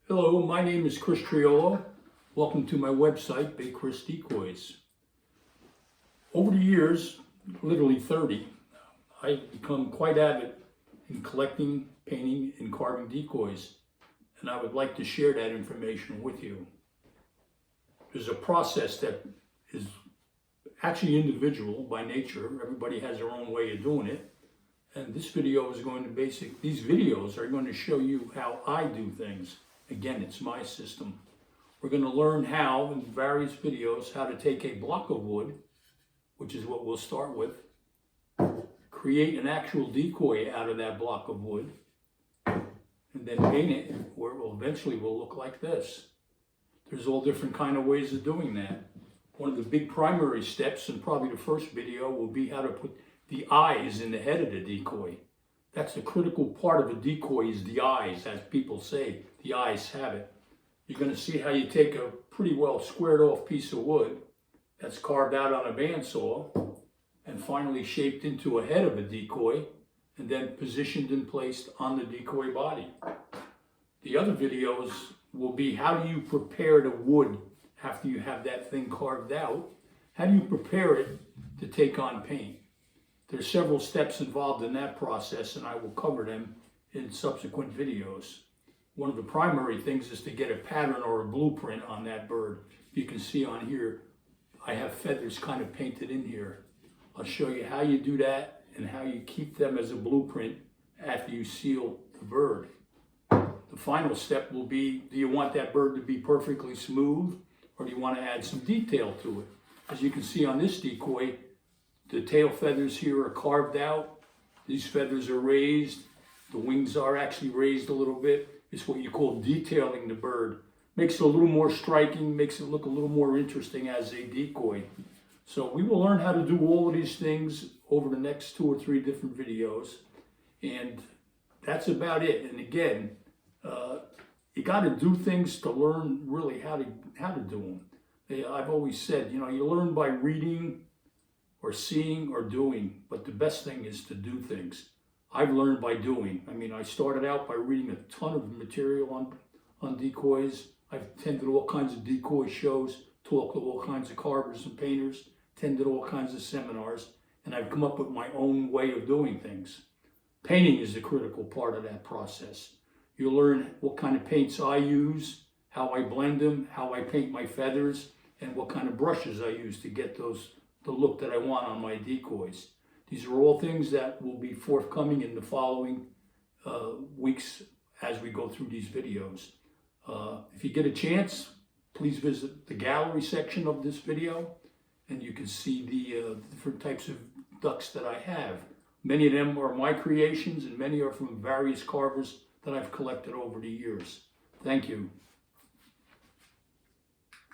Hello, my name is Chris Triolo. Welcome to my website, Bay Chris Decoys. Over the years, literally 30, I've become quite avid in collecting, painting, and carving decoys, and I would like to share that information with you. There's a process that is actually individual by nature. Everybody has their own way of doing it. And this video is going to these videos are going to show you how I do things. Again, it's my system. We're going to learn how, in various videos, how to take a block of wood, which is what we'll start with, create an actual decoy out of that block of wood, and then paint it where it will eventually look like this. There's all different kind of ways of doing that. One of the big primary steps, and probably the first video, will be how to put the eyes in the head of the decoy. That's the critical part of a decoy, is the eyes, as people say. The eyes have it. You're going to see how you take a pretty well squared off piece of wood that's carved out on a bandsaw and finally shaped into a head of a decoy and then positioned and placed on the decoy body. The other videos will be how do you prepare the wood after you have that thing carved out. How do you prepare it to take on paint? There's several steps involved in that process, and I will cover them in subsequent videos. One of the primary things is to get a pattern or a blueprint on that bird. You can see on here, I have feathers kind of painted in here. I'll show you how you do that and how you keep them as a blueprint after you seal the bird. The final step will be, do you want that bird to be perfectly smooth, or do you want to add some detail to it? As you can see on this decoy, the tail feathers here are carved out. These feathers are raised. The wings are actually raised a little bit. It's what you call detailing the bird. Makes it a little more striking, makes it look a little more interesting as a decoy. So we will learn how to do all of these things over the next 2 or 3 different videos. And that's about it. And again, you got to do things to learn really how to do them. I've always said, you learn by reading, or seeing or doing, but the best thing is to do things. I've learned by doing. I started out by reading a ton of material on decoys. I've attended all kinds of decoy shows, talked to all kinds of carvers and painters, attended all kinds of seminars, and I've come up with my own way of doing things. Painting is the critical part of that process. You learn what kind of paints I use, how I blend them, how I paint my feathers, and what kind of brushes I use to get the look that I want on my decoys. These are all things that will be forthcoming in the following weeks as we go through these videos. If you get a chance, please visit the gallery section of this video, and you can see the different types of ducks that I have. Many of them are my creations, and many are from various carvers that I've collected over the years. Thank you.